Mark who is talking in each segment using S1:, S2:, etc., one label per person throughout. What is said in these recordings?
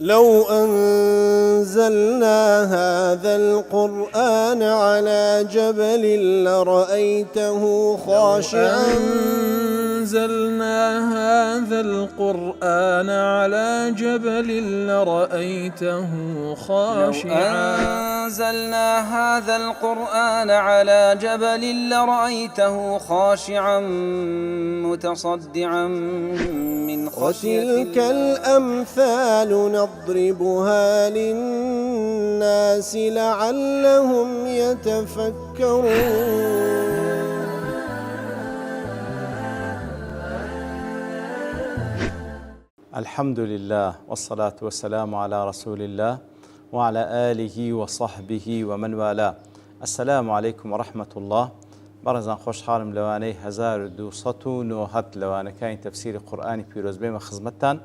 S1: لو أنزلنا هذا القرآن على جبل لرأيته خاشعا
S2: أنزلنا هذا القرآن على جبل لرأيته خاشعا
S3: أنزلنا هذا القرآن على جبل لرأيته خاشعا متصدعا من خشية
S1: وتلك الأمثال نضربها للناس لعلهم يتفكرون.
S4: الحمد لله والصلاة والسلام على رسول الله وعلى آله وصحبه ومن والاه. السلام عليكم ورحمة الله. بەڕێزان خۆشحاڵم لەوانەی 1290 لەوانەکانی تەفسیری قورئانی پیرۆز بێمە خزمەتتان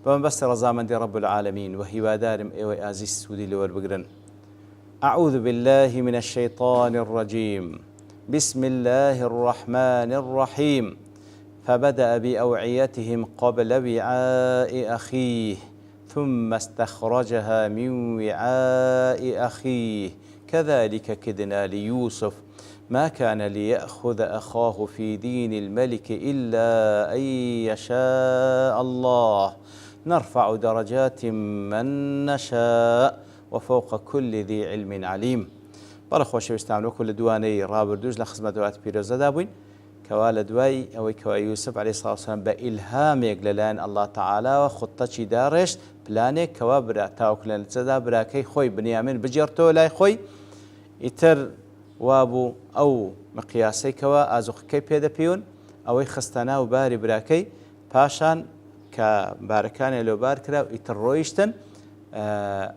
S4: بە مەبەستی ڕەزامەندی رب العالمین و هیوادارم ئێوەی ئازیز سوودی لەوەربگرن. أعوذ بالله من الشيطان الرجيم. بسم الله الرحمن الرحيم. فبدأ بأوعيتهم قبل وعاء أخيه ثم استخرجها من وعاء أخيه كذلك كدنا ليوسف ما كان ليأخذ أخاه في دين الملك إلا أن يشاء الله نرفع درجات من نشاء وفوق كل ذي علم عليم. بەڵێ خۆشەویستان وەکو لە دوانەی ڕابردووش لە خزمەت وڵاتی پیرۆزەدا بووین کەوا لە دوای ئەوەی کەوا یوسف عەلەیهی سڵاو وسەلام بە ئیلهامێک لەلایەن ئەڵڵا تەعالایەوە خوتەچی داڕێشت پلانێک کەوا تاوەکو لە نەتیجەدا براکەی خۆی بنیامین بجێڕتەوە لای خۆی ئیتر وابوو ئەو مقیاسەی کەوا ئازوقەکەی پێدەپێون ئەوەی خستەنا و باری براکەی پاشان کە بارەکانی لەوبار کرا و ئیتر ڕۆیشتن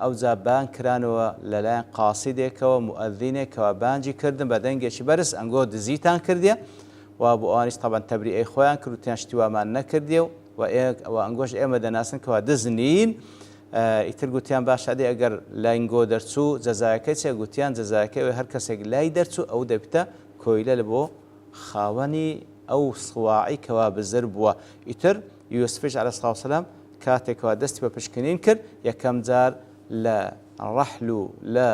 S4: ئەوجا بان کرانەوە لەلایەن قاسیدێکەوە موئەذینێکەوە بانجی کردن بە دەنگێکی بەرز ئەنگۆ دزیتان کردیە و بۆ ئەوانیش تەبەن تەبریئەی خۆیان کرد و تیان شتیوامان نەکردیە و ئەنگۆش ئێمە دەناسن کەوا دزنین. ئیتر گوتیان باش ئەدێ ئەگەر لاینگۆ دەرچوو جەزایەکەی چێ گوتیان جەزایەکەی هەر کەسێک لای دەرچوو ئەو دەبتە کۆیلە لە بۆ خاوەنی ئەو سواعی کەوا بزر بووە. ئیتر یوسفیش عەلەیهی سڵاو وسەلام کاتێکەوە دەستی بە پشکنین کرد یەکەم جار لە ڕەحل و لە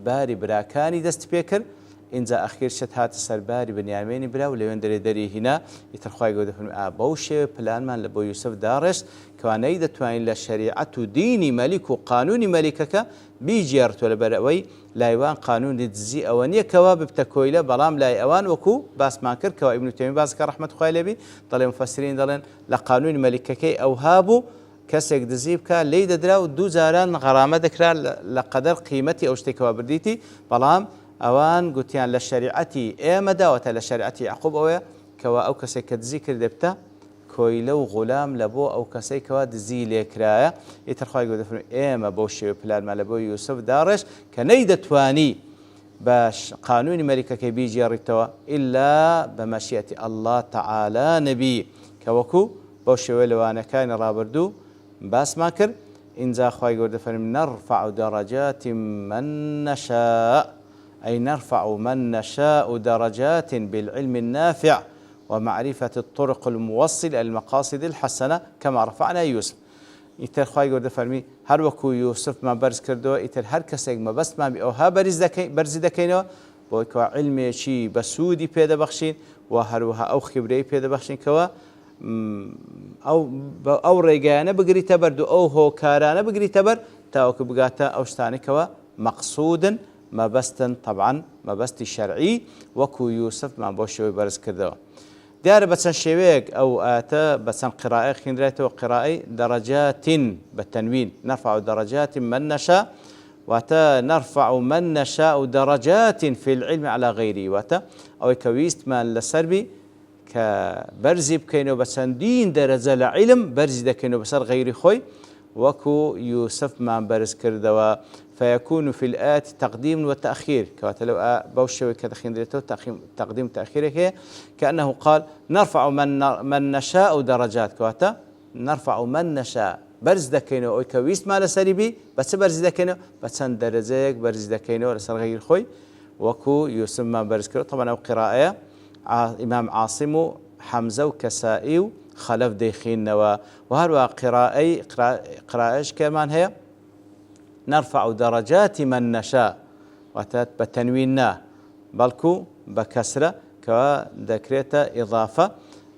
S4: باری براکانی دەستی پێ کرد اینجا ئەخیر شت هاتە سەرباری بنیامینی برا و لەوێن دەرێ دەری هینا ئیتر خوای گەورە دەفەرمێ بەو شێوە پلانمان لە بۆ یوسف داڕێشت کەوانەی دەتوانین لە شەریعەت و دینی مەلیک و قانونی مەلیکەکە بیجێڕتوە لەبەرەوەی لایوان قانونی دزی ئەوە نییە کەوا ببتە کۆیلە بەڵام لای ئەوان وەکو باسمان کرد کەوا ئیبن تەیمیە باسکە ڕەحمەت خوای لێبی دەڵێ مفەسرین دەڵێن لە قانونی مەلیکەکەی ئەوها بوو کەسێک دزی بکە لی دەدرا و دوو جاران غەرامە دەکرا لە قەدەر قیمەتی ئەو شتێکەوە بردیتی بەڵام ئەوان گوتیان لە شەریعەتی ئێمەداوەتە لە شەریعەتی یعقوب ئەوەیە کەوا ئەو کەسێک کە دزی کرد دەبتە کۆیلە و غولام لە بۆ ئەو کەسەی کەوا دزی لێکرایە. ئیتر خوای گەورە دەفەرمێ ئێمە بەو شێوە پلانمان لە بۆ یوسف داڕێش کە نەیدەتوانی باش قانونی مەلیکەکەی بیجێڕیتەوە ئیلا بە مەشیئەتی ئەڵڵا تەعالا نەبی کە وەکو بەو شێوە لەوانەکانی ڕابردوو باسمان کرد. اینجا خوای گەورە دەفەرمێ نەرفع دەرەجات من نەشاء أي نرفع من نشاء درجات بالعلم النافع ومعرفة الطرق الموصل إلى المقاصد الحسنة كما رفعنا يوسف. ئیتر خوای گەورە دەفەرمی هەر وەکو یوسفمان بەرز کردەوە ئیتر هەر کەسێک مەبەستمان بێ ئەوها بەرزی دەکەینەوە بۆی کەوا علمێکی بە سوودی پێدەبەخشین و هەروەها ئەو خیبرەی پێدەبەخشین کەوە ئەو ڕێگایانە بگریتە بەرد و ئەو هۆکارانە بگریتە بەر تاوەکو بگاتە ئەو شتانێکەوە مەقسوودن مەبەستن طبعا مەبەستی شەرعی وەکو یوسفمان بۆ شێوەی بەرز کردەوە. دیارە بە چەند شێوەیەک ئەو ئاتە بە چەند قراءە خوێندرێتەوە قراءەی دەرەجاتین بە تەنوین نەرفع دەرەجات من نەشاء واتە نەرفع من نەشاء دەرەجات في العلم على غيره واتە ئەوەی کە ویستمان لەسەربی کە بەرزی بکەینەوە بە چەندین دەرەجە لە عیلم بەرزی دەکەینەوە بەسەر غەیری خۆی وەکو یوسفمان بەرز کردەوە. فيكون في الآت تقديم وتأخير كواتە لەو بەو شێوەی کە دەخوێندرێتەوە تقدیم وتأخيرێک هەیە كأنه قال نرفع من نشاء درجات کەواتە نرفع من نشاء بەرز دەکەینەوە ئەوەی کە ویستمان لەسەری بی بە چ بەرزی دەکەینەوە بە چەند دەرەجەیەک بەرزی دەکەینەوە لەسەر غەیری خۆی وەکو یوسفمان بەرز کرد. طبعا ئەو قراءەیە ئیمام عاصم و حەمزە و کەسائی و خلف ديخينوا وهروا قراءة كمان هي نرفع درجات من نشاء واتات بتنويننا بلكو بكسرة كذكريتا إضافة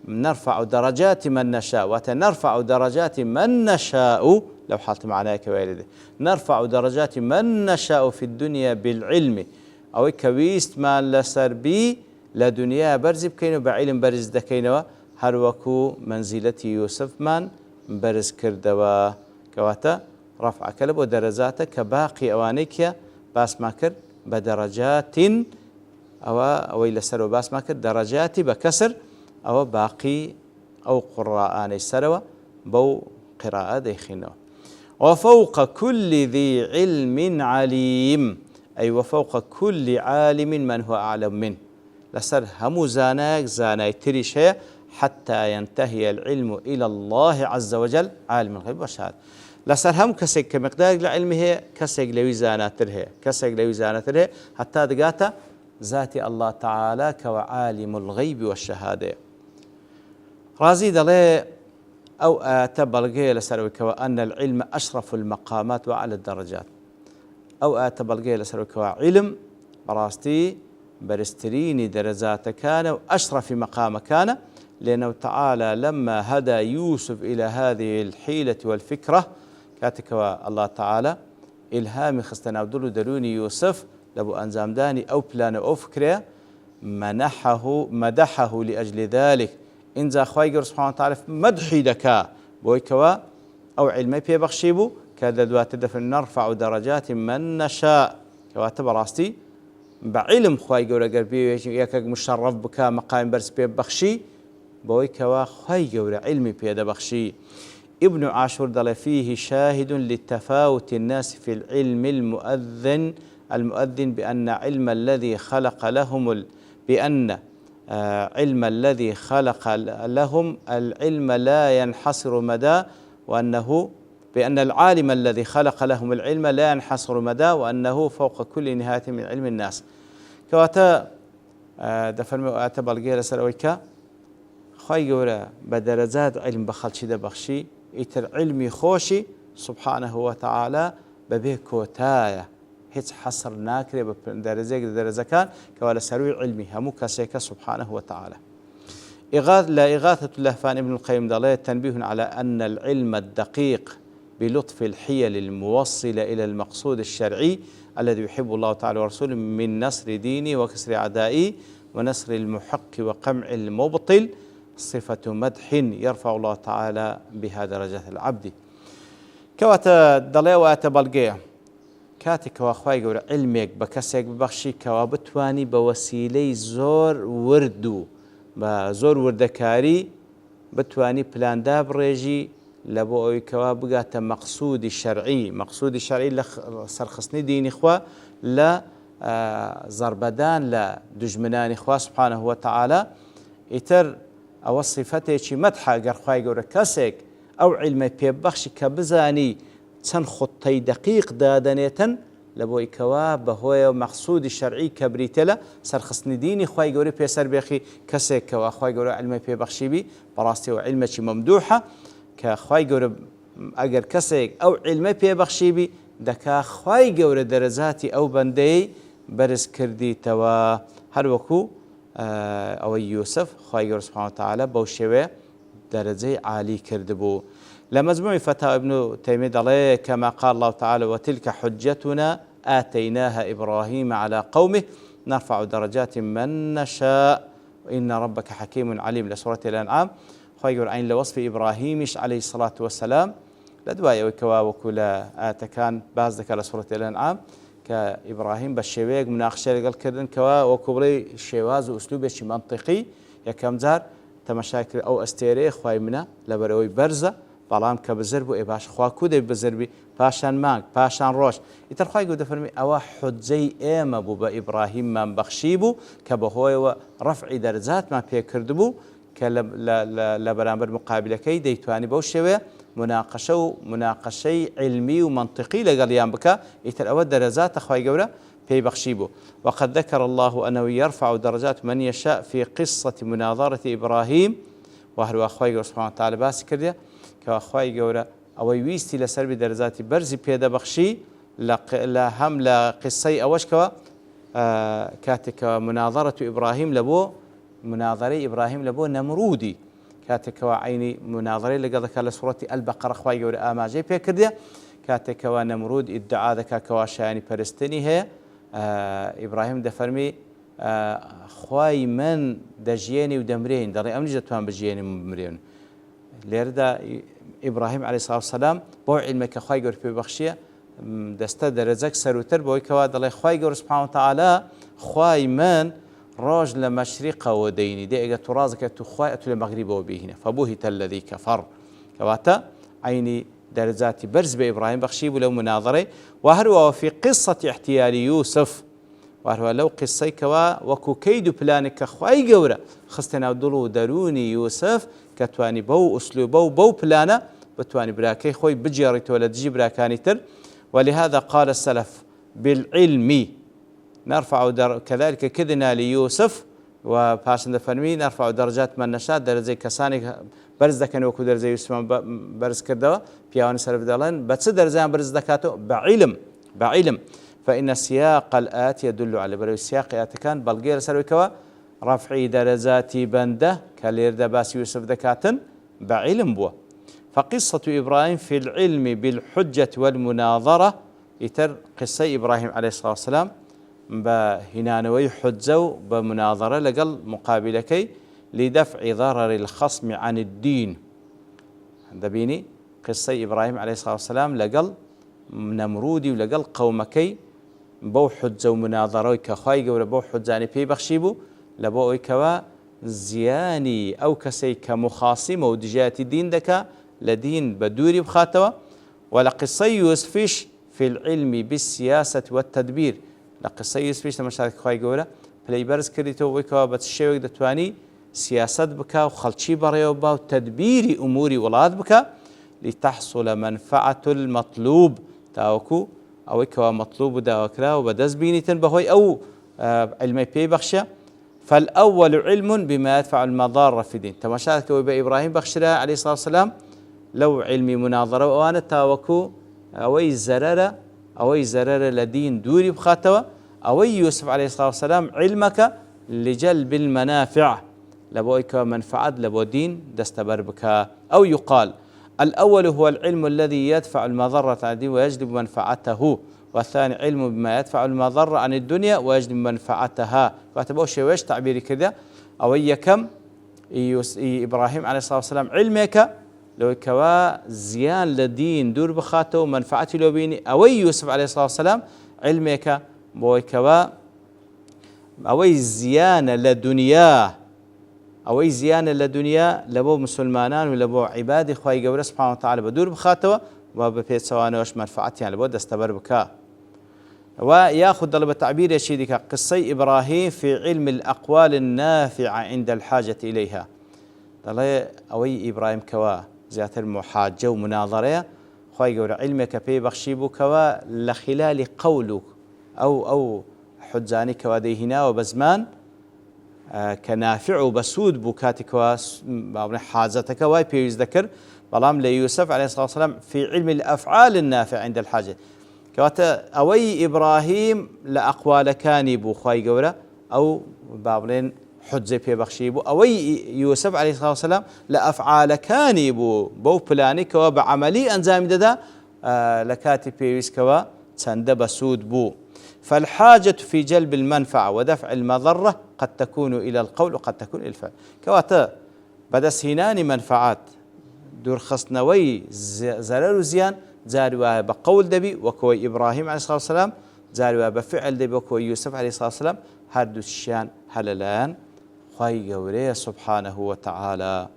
S4: نرفع درجات من نشاء وتنرفع درجات من نشاء لو حالت معناها كوالده نرفع درجات من نشاء في الدنيا بالعلم أو كويست ما لسربي لدنيا برز بكينو بعلم برز دكينو هروكو منزلتي يوسف من برز كردوا كواتا رفع كلب ودرجات كباقي أوانيك باس ما كرد بدرجات أو إلى سر باس ما كرد درجات بكسر أو باقي أو قراءان السروة بو قراءة ديخينو وفوق كل ذي علم عليم أي وفوق كل عالم من هو أعلم منه لسر همو زاناي تريشة حتى ينتهي العلم إلى الله عز وجل عالم الغيب والشهادة لسر هم كسيك كمقدار لعلمه كسيك لوي زاناتره كسيك لوي زاناتره حتى دقاته ذات الله تعالى كوعالم الغيب والشهادة رازي دلي أو تبلغي لسروك وأن العلم أشرف المقامات وأعلى الدرجات أو تبلغي لسروك علم براستي برستريني درجات كان وأشرف مقام كان لأنه تعالى لما هدى يوسف إلى هذه الحيلة والفكرة كاتك الله تعالى إلهام خستنا عبدالله دروني يوسف لبو أنزام داني أو بلان أو فكرة مدحه لأجل ذلك إن ذا خواهي سبحانه وتعالى مدحي دكا بويكوا أو علمي بي بخشيبو كذا دوات دفن نرفع درجات من نشاء كواتب راستي بعلم خواهي قورا قربي يكاك مشرف بكا مقام برس بي بخشي بويكوا خواهي قورا علمي بي بخشي ابن عاشور دل فيه شاهد للتفاوت الناس في العلم المؤذن بأن علم الذي خلق لهم علم الذي خلق لهم العلم لا ينحصر مدى بأن العالم الذي خلق لهم العلم لا ينحصر مدى وأنه فوق كل نهاية من علم الناس كواتا دفرمي وآتا بلغير سرويكا خواهي قورا بدرجات علم بخلشي دا بخشي إتر علمي خوشي سبحانه وتعالى ببيه كوتايا هيت حصر ناكري بدرجة كان كوالا سروي علمي همو كاسيكا سبحانه وتعالى إغاثة اللهفان ابن القيم دالية تنبيه على أن العلم الدقيق بلطف الحيل الموصلة إلى المقصود الشرعي الذي يحب الله تعالى ورسوله من نصر ديني وكسر أعدائي ونصر المحق وقمع المبطل صفة مدح يرفع الله تعالى بها درجات العبد كواتا دالية وآتا بلقية كاتك واخواي قول علمك بكسيك ببخشي كوابتواني بوسيلي زور وردو بزور وردكاري بتواني بلان داب ريجي لبوي كوابقات مقصود الشرعي لسرخصني دين إخوة لا زربدان لا دجمنان إخوة سبحانه وتعالى إتر أو صفتي مدحة قرخواي قول كسيك أو علمي بيبخشي كبزاني چەند خطەی دقیق دادنێتن لە بۆی کەوا بەهۆیە مەقسوودی شەرعی کە بریتە لە سەرخستنی دینی خوای گەورەی پێسەر بێخی کەسێک کەوا خوای گەورە عیلمی پێبەخشیبی بەڕاستیەوە عیلمێکی مەمدوحە کە خوای گەورە ئەگەر کەسێک ئەو عیلمە پێبەخشیبی دەکا خوای گەورە دەرەجاتی ئەو بەندەی بەرز کردیتەوە هەروەکو ئەوەی یوسف خوای گەورە سبحانه وتعالى بەو شێوەیە دەرەجەی عالی کردبوو. لمجموع فتاوى ابن تيمية عليه كما قال الله تعالى وتلك حجتنا آتيناها إبراهيم على قومه نرفع درجات من نشاء وإن ربك حكيم عليم لسورة الأنعام خير عين لوصف إبراهيمش عليه الصلاة والسلام لدوايا وكوا وكلا آتكان باز ذكر لسورة الأنعام كإبراهيم بالشيويق مناقشة قال كردن كوا وكبري الشيواز وأسلوبه منطقي يكمزار تمشاكل أو أستيري خواي منا لبروي برزة بەڵام کە بزر بوو باش خوا کودەی بزربی پاشان مانگ پاشان ڕۆژ ئیتر خوای گەورە دەفەرمی ئەوە حجەی ئێمە بوو بە ئیبراهیممان بەخشی بوو کە بەهۆیەوە ڕەفعی دەرەجاتمان پێکرد بوو کە لە بەرامبەر مقابلەکەی دەیتوانی بەو شێوەیە مناقەشەی علمی و منطقی لەگەڵیان بکە ئیتر ئەوە دەرەجاتە خوای گەورە پێی بەخشی بوو. وقد ذكر الله أنه يرفع درجات من يشاء في قصة مناظرة إبراهيم وهروە خوای گەورە سوبحانەهو وتعالە باسی کردێ کەوا خوای گەورە ئەوەی ویستی لەسەر دەرەجاتی بەرزی پێدەبەخشی لە هەم لە قسەی ئەوەشکەوە کاتێکەوە مناظەرەت ئیبراهیم لە بۆ مناظەرەی ئیبراهیم لە بۆ نەمرودی کاتێکەوە عینی مناظەرەی لەگەڵ دەکات لە سوڕەتی ئەلبەقەرە خوای گەورە ئاماژەی پێ کردێ کاتێکەوە نەمرود ئیدعا دەکات کەوا شایانی پەرستنی هەیە ئیبراهیم دەفەرمی خوای من دەژیێنی و دەمرێن دەڵێ ئەم دەتوان بژیێنی بمرێن لێرەدا ئیبراهیم عەلەیهی سڵاتو وسەلام بۆ عیلمێک کە خوای گەورە پێبەخشیە دەستە دەرەجەک سەروتر بۆی کەوا دەڵێ خوای گەورە سوبحانەهو وتعالە خوای من ڕۆژ لە مەشریقەوە دەینی دێ ئەگە تو ڕازەکە تو خوای ئەتو لە مەغریبەوە بهینە فەبوهیتە الەذی کەفەڕ کەواتە عینی دەرەجاتی بەرز بە ئیبراهیم بەخشی بوو لەو مناظەرەی و هەروەها فی قسەتی احتیالی یوسف وهروە لەو قسەی کەوا وەکو کەید و پلانێک کە خوای گەورە خستە ناو دڵ و دەرونی یوسف کە توانی بەو ئوسلوبە و بەو پلانە بتوانی براکەی خۆی بجێڕیتەوە لە دژی براکانی تر ولهذا قال السلف بالعلم نرفع كذلك كدنا ليوسف وباشن دفرمي نرفع درجات من نشاء درجة كساني برز دكان وكو درجة يوسف برز كردوا بيان سلف دالن بس درجة برز دكاتو بعلم فإن سياق الآيات يدل على برو سياق آيات كان بلغير سلوكوا رفع درجات بنده كالير دباس يوسف دكاتن بعلم بوا فقصة إبراهيم في العلم بالحجة والمناظرة يتر قصة إبراهيم عليه الصلاة والسلام بهنانوي حجة بمناظرة لقل مقابلكي لدفع ضرر الخصم عن الدين دبيني قصة إبراهيم عليه الصلاة والسلام لقل نمرودي ولقل قومكي بو حجة ومناظرة كخواي قول بو حجاني بي بخشيبو لبو كوا زياني أو كسي كمخاصم ودجات الدين دكا لدين بدوري بخاتوا ولقصة يوسفش في العلم بالسياسة والتدبير لقصة يوسفش لما شارك خواهي قوله بلي برز كريتو ويكوا بتشيوك دتواني سياسة بكا وخلشي بريوبا وتدبير أمور ولاد بكا لتحصل منفعة المطلوب تاوكو أو كوا مطلوب داوكرا وبدز بينيتن بهوي أو علمي بي بخشة فالأول علم بما يدفع المضار في الدين تماشاك بإبراهيم بخشرة عليه الصلاة والسلام لو علمي مناظرة وأنا تاوكو أوي زرارة لدين دوري بخاتوا أوي يوسف عليه الصلاة والسلام علمك لجلب المنافع لبويك منفعة لبو دين دستبر بك أو يقال الأول هو العلم الذي يدفع المضرة عن الدين ويجلب منفعته والثاني علم بما يدفع المضرة عن الدنيا ويجلب منفعتها فاتبو شيء ويش تعبيري كذا أوي كم إبراهيم عليه الصلاة والسلام علمك لو كوا زيان لدين دور بخاته ومنفعته لو بيني أوي يوسف عليه الصلاة والسلام علمك بوي كوا أوي زيان لدنيا أوي زيان لدنيا لبو مسلمانان ولبو عبادي خواهي قبل سبحانه وتعالى بدور بخاته وبفيت سوانا وش منفعتي يعني لبو دستبر بكا وياخذ ضلب التعبير يشيدك قصي إبراهيم في علم الأقوال النافعة عند الحاجة إليها ضلي أوي إبراهيم كوا زيادة المحاجة ومناظرة خواهي قبل علمك في بخشيبو كوا لخلال قولك أو حجاني كوا ديهنا وبزمان كنافع وبسود بوكاتك وحاجتك واي بيوز ذكر بلام ليوسف عليه الصلاة والسلام في علم الأفعال النافع عند الحاجة كواتا أوي إبراهيم لأقوال كاني بو خواي قولة أو بابلين حجة بيبخشيبو أوي يوسف عليه الصلاة والسلام لأفعال كاني بو بلاني كوا بعملي أنزام دادا لكاتي بيوز كوا تند بسود بو فالحاجة في جلب المنفعة ودفع المضرة قد تكون إلى القول وقد تكون إلى الفعل كواتا بدس هناني منفعات دور خصنوي زرر وزيان زاروا بقول دبي وكوي إبراهيم عليه الصلاة والسلام زاروا بفعل دبي وكوي يوسف عليه الصلاة والسلام هردو الشان هللان خواهي قوريه سبحانه وتعالى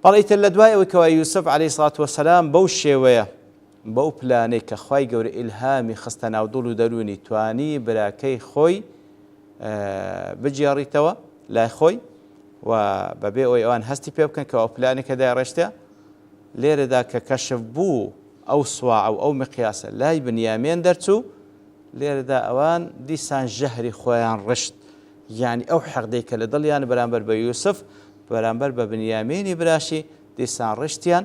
S4: بليت اللدواء وكوي يوسف عليه الصلاة والسلام بوشيوية بو بلاني كخواي قوري إلهامي خستنا ودولو دلوني تواني براكي خوي بجياري توا لا خوي وببي اوان هستي بيبكن كو بلاني كدا رشته لير ذاك كشف بو او صواع او مقياس لا يبن يامين درتو لير ذا اوان ديسان جهري خويان رشد يعني او حق ديك اللي ضل يعني برامبر بيوسف بەرامبەر بە بنیامینی براشی دیسان ڕشتیان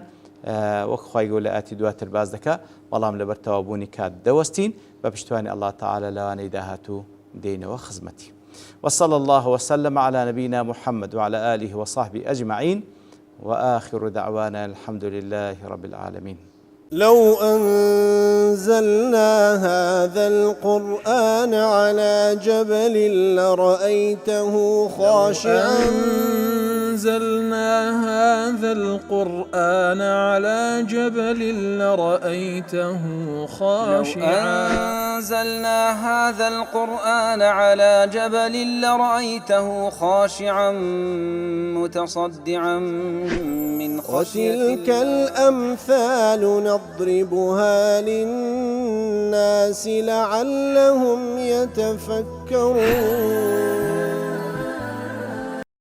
S4: وەک خی گەورە لە ئاەتی دواتر باز دەکات بەڵام لەبەر تەوابوونی کات دەوەستین بە پشتوانی الله تعالى لەوانەی داهاتوو دێنەوە خزمەتی. وصلى الله وسلم على نبينا محمد وعلى آله وصحبه أجمعين وآخر دعوانا الحمد لله رب العالمين.
S1: لو أنزلنا هذا القرآن على جبل لرأيته خاشعا
S2: أنزلنا هذا القرآن على جبل لرأيته خاشعا
S3: أنزلنا هذا القرآن على جبل لرأيته خاشعا متصدعا من خشية
S1: وتلك الأمثال نضربها للناس لعلهم يتفكرون